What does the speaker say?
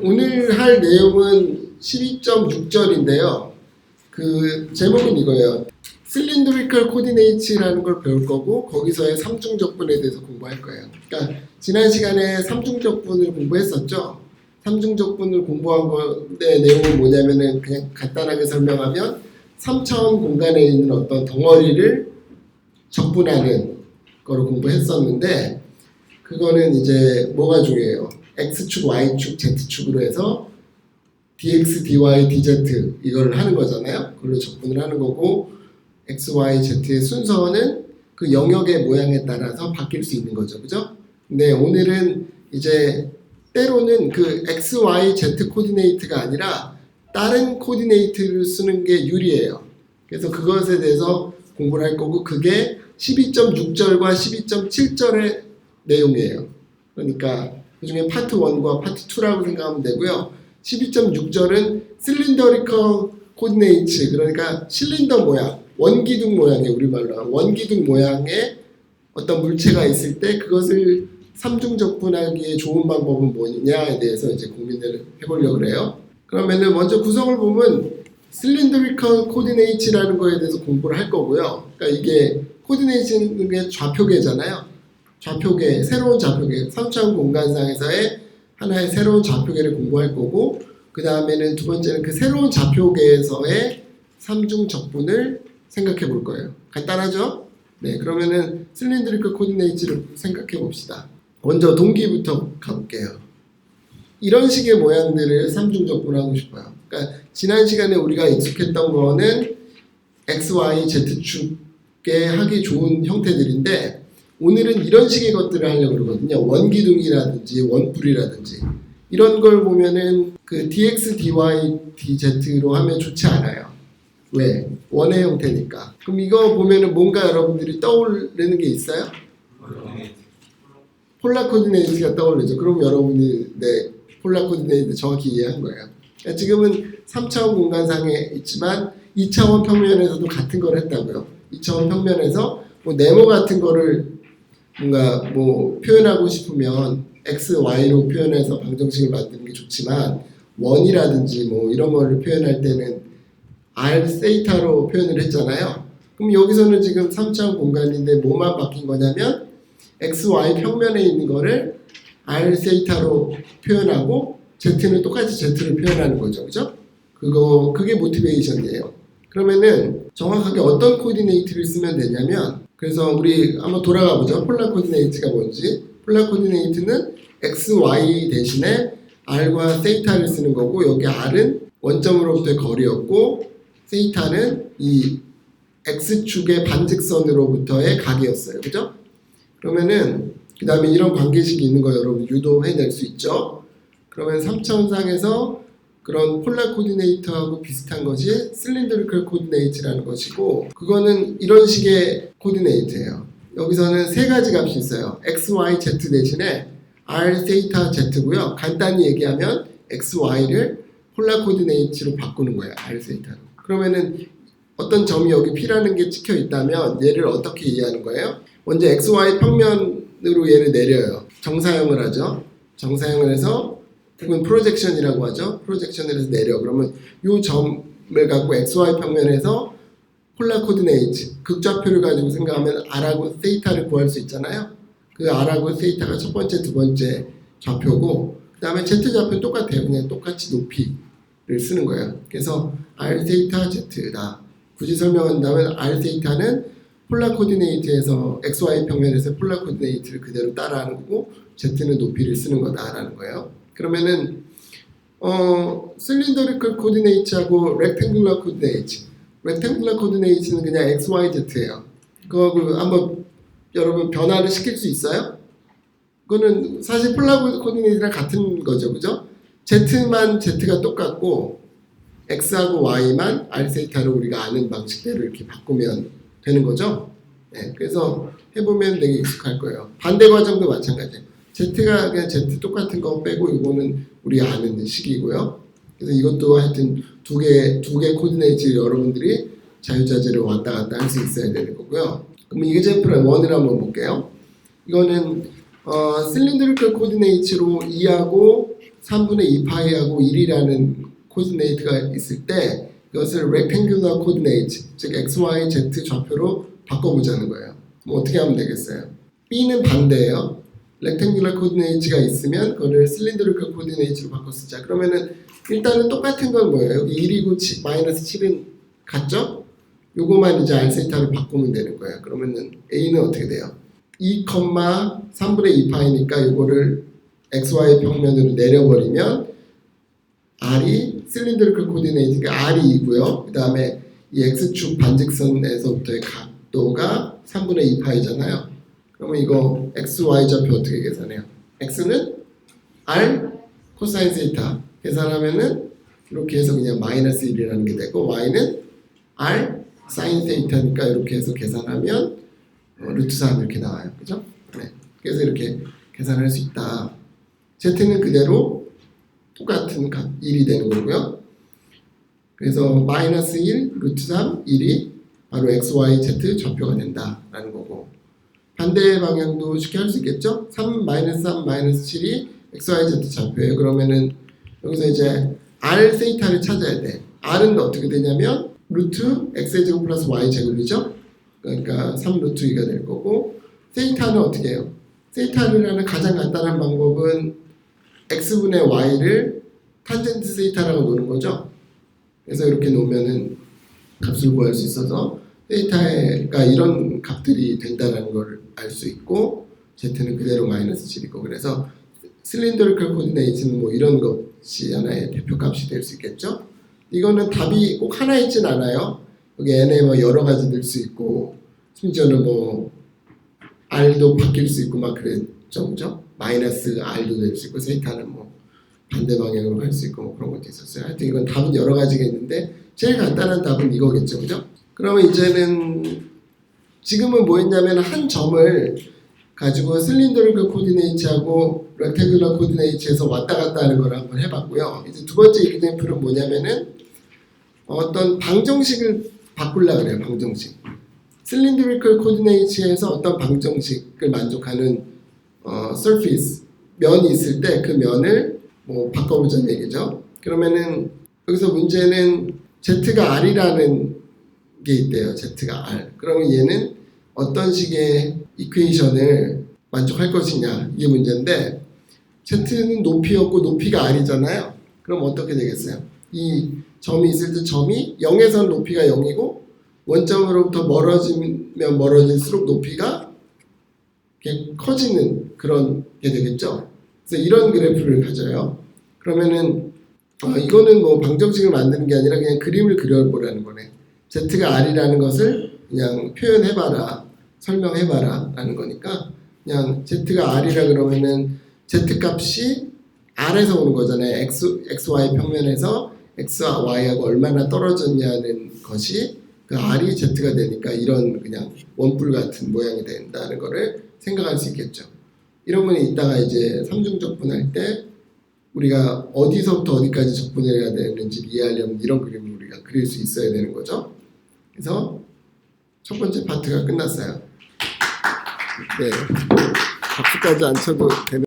오늘 할 내용은 12.6절인데요. 그 제목은 이거예요. Cylindrical Coordinate라는 걸 배울 거고 거기서의 삼중적분에 대해서 공부할 거예요. 그러니까 지난 시간에 삼중적분을 공부했었죠. 삼중적분을 공부한 거의 내용은 뭐냐면은 그냥 간단하게 설명하면 3차원 공간에 있는 어떤 덩어리를 적분하는 거를 공부했었는데 그거는 이제 뭐가 중요해요? X축, Y축, Z축으로 해서 dx, dy, dz 이걸 하는 거잖아요. 그걸로 적분을 하는 거고 x, y, z의 순서는 그 영역의 모양에 따라서 바뀔 수 있는 거죠. 그죠? 근데 오늘은 이제 때로는 그 x, y, z 코디네이트가 아니라 다른 코디네이트를 쓰는 게 유리해요. 그래서 그것에 대해서 공부를 할 거고 그게 12.6절과 12.7절의 내용이에요. 그러니까 그 중에 파트 1과 파트 2라고 생각하면 되고요. 12.6절은 Cylindrical Coordinates, 그러니까 실린더 모양, 원기둥 모양의 우리말로 원기둥 모양의 어떤 물체가 있을 때 그것을 삼중적분하기에 좋은 방법은 뭐냐에 대해서 이제 고민을 해보려고 해요. 그러면은 먼저 구성을 보면 Cylindrical Coordinates라는 거에 대해서 공부를 할 거고요. 그러니까 이게 코디네이트는 게 좌표계잖아요. 좌표계, 새로운 좌표계, 3차원 공간상에서의 하나의 새로운 좌표계를 공부할 거고 그 다음에는 두 번째는 그 새로운 좌표계에서의 삼중적분을 생각해 볼 거예요. 간단하죠? 네, 그러면은 Cylindrical Coordinates를 생각해 봅시다. 먼저 동기부터 가볼게요. 이런 식의 모양들을 삼중적분하고 싶어요. 그러니까 지난 시간에 우리가 익숙했던 거는 X, Y, Z축에 하기 좋은 형태들인데 오늘은 이런 식의 것들을 하려고 그러거든요. 원기둥이라든지 원뿔이라든지 이런 걸 보면은 그 dx, dy, dz로 하면 좋지 않아요. 왜? 원의 형태니까. 그럼 이거 보면은 뭔가 여러분들이 떠오르는 게 있어요? 폴라 코디네이트가 떠오르죠. 그럼 여러분이 네, 폴라 코디네이트 정확히 이해한 거예요. 그러니까 지금은 3차원 공간상에 있지만 2차원 평면에서도 같은 걸 했다고요. 2차원 평면에서 뭐 네모 같은 거를 뭔가 뭐 표현하고 싶으면 x, y로 표현해서 방정식을 만드는 게 좋지만 원이라든지 뭐 이런 거를 표현할 때는 r 세이타로 표현을 했잖아요. 그럼 여기서는 지금 3차원 공간인데 뭐만 바뀐 거냐면 x, y 평면에 있는 거를 r 세이타로 표현하고 z는 똑같이 z를 표현하는 거죠. 그죠? 그게 모티베이션이에요. 그러면은 정확하게 어떤 코디네이트를 쓰면 되냐면 그래서 우리 한번 돌아가 보죠. 폴라 코디네이트가 뭔지. 폴라 코디네이트는 x, y 대신에 r과 세이타를 쓰는 거고 여기 r은 원점으로부터의 거리였고 세이타는 이 x축의 반직선으로부터의 각이었어요. 그죠? 그러면은 그 다음에 이런 관계식이 있는 거 여러분 유도해낼 수 있죠. 그러면 3차원상에서 그런 폴라 코디네이트하고 비슷한 것이 Cylindrical Coordinate라는 것이고 그거는 이런 식의 코디네이트예요. 여기서는 세 가지 값이 있어요. x, y, z 대신에 r, 세이타, z고요. 간단히 얘기하면 x, y를 폴라 코디네이트로 바꾸는 거예요. r, 세이타로. 그러면은 어떤 점이 여기 P라는 게 찍혀 있다면 얘를 어떻게 이해하는 거예요? 먼저 x, y 평면으로 얘를 내려요. 정사형을 하죠. 정사형을 해서 혹은 프로젝션이라고 하죠. 프로젝션을 해서 내려. 그러면 이 점을 갖고 XY 평면에서 폴라 코디네이트, 극좌표를 가지고 생각하면 R하고 세이타를 구할 수 있잖아요. 그 R하고 세이타가 첫 번째, 두 번째 좌표고 그 다음에 Z좌표는 똑같아요. 그냥 똑같이 높이를 쓰는 거예요. 그래서 R 세이타 Z다. 굳이 설명한다면 R 세이타는 폴라 코디네이트에서 XY 평면에서 폴라 코디네이트를 그대로 따라하는 거고 Z는 높이를 쓰는 거다라는 거예요. 그러면은 Cylindrical Coordinate하고 Rectangular Coordinate, Rectangular Coordinate는 그냥 x, y, z예요. 그거 한번 여러분 변화를 시킬 수 있어요? 그거는 사실 폴라 코디네이트랑 같은 거죠, 그죠? z만 z가 똑같고 x하고 y만 r 세이타로 우리가 아는 방식대로 이렇게 바꾸면 되는 거죠. 네, 그래서 해보면 되게 익숙할 거예요. 반대 과정도 마찬가지예요. Z가 그냥 Z 똑같은 거 빼고 이거는 우리 아는 식이고요. 그래서 이것도 하여튼 두 개 코디네이트 여러분들이 자유자재로 왔다 갔다 할 수 있어야 되는 거고요. 그럼 이그젠플 1을 한번 볼게요. 이거는 Cylindrical Coordinate로 2하고 3분의 2파이하고 1이라는 코디네이트가 있을 때 이것을 rectangular coordinate, 즉 x, y, z 좌표로 바꿔보자는 거예요. 그럼 어떻게 하면 되겠어요? B는 반대예요. rectangular coordinate가 있으면 그거를 cylindrical coordinate로 바꿔 쓰자. 그러면은 일단은 똑같은 건 뭐예요? 여기 1이고 마이너스 7은 같죠? 요거만 이제 알세타로 바꾸면 되는 거예요. 그러면은 A는 어떻게 돼요? 2, 3분의 2파이니까 요거를 XY 평면으로 내려버리면 R이 cylindrical coordinate가 R이 2고요. 그 다음에 이 X축 반직선에서부터의 각도가 3분의 2파이잖아요. 그러면 이거 XY 좌표 어떻게 계산해요? X는 R 코사인 세이타 계산하면은 이렇게 해서 그냥 마이너스 1이라는 게 되고 Y는 R 사인 세이타니까 이렇게 해서 계산하면 루트 3 이렇게 나와요. 그죠? 네. 그래서 이렇게 계산할 수 있다. Z는 그대로 똑같은 값 1이 되는 거고요. 그래서 마이너스 1, 루트 3, 1이 바로 x, y, z 좌표가 된다라는 거고 반대 방향도 쉽게 할 수 있겠죠? 3, 마이너스 3, 마이너스 7이 x, y, z 좌표예요. 그러면은 여기서 이제 r 세이타를 찾아야 돼. r은 어떻게 되냐면 루트 x의 제곱 플러스 y 제곱이죠? 그러니까 3 루트 2가 될 거고 세이타는 어떻게 해요? 세이타를 하는 가장 간단한 방법은 x분의 y를 탄젠트 세이타라고 놓는 거죠. 그래서 이렇게 놓으면은 값을 구할 수 있어서 세이타가 이런 값들이 된다는 걸 알 수 있고 z는 그대로 마이너스 7이고 그래서 실린더리컬 코디네이트는 뭐 이런 것이 하나의 대표 값이 될 수 있겠죠. 이거는 답이 꼭 하나 있진 않아요. 여기 n에 뭐 여러 가지 될 수 있고 심지어는 뭐 r도 바뀔 수 있고 막 그랬죠, 그죠? 마이너스 r도 될 수 있고 세이타는 뭐 반대 방향으로 갈 수 있고 뭐 그런 것도 있었어요. 하여튼 이건 답은 여러 가지가 있는데 제일 간단한 답은 이거겠죠, 그죠? 그러면 이제는 지금은 뭐 했냐면 한 점을 가지고 실린더리컬 코디네이트하고 렉탱귤러 코디네이트에서 왔다 갔다 하는 걸 한번 해봤고요. 이제 두 번째 example은 뭐냐면은 어떤 방정식을 바꾸려고 그래요. 방정식. 실린더리컬 코디네이트에서 어떤 방정식을 만족하는 surface 면이 있을 때 그 면을 뭐 바꿔보자는 얘기죠. 그러면은 여기서 문제는 z가 r이라는 게 있대요. z가 r. 그러면 얘는 어떤 식의 이퀘이션을 만족할 것이냐 이게 문제인데 z는 높이였고 높이가 r이잖아요. 그럼 어떻게 되겠어요? 이 점이 있을 때 점이 0에서 높이가 0이고 원점으로부터 멀어지면 멀어질수록 높이가 이렇게 커지는 그런 게 되겠죠. 그래서 이런 그래프를 가져요. 그러면은 이거는 뭐 방정식을 만드는 게 아니라 그냥 그림을 그려보라는 거네. z가 r이라는 것을 그냥 표현해봐라, 설명해봐라 라는 거니까 그냥 z가 r이라 그러면은 z 값이 r에서 오는 거잖아요. xy 평면에서 x와 y하고 얼마나 떨어졌냐는 것이 그 r이 z가 되니까 이런 그냥 원뿔 같은 모양이 된다는 거를 생각할 수 있겠죠. 이러면 이따가 이제 삼중적분할 때 우리가 어디서부터 어디까지 적분을 해야 되는지 이해하려면 이런 그림을 우리가 그릴 수 있어야 되는 거죠. 그래서 첫 번째 파트가 끝났어요. 네, 박수까지 안 쳐도 되는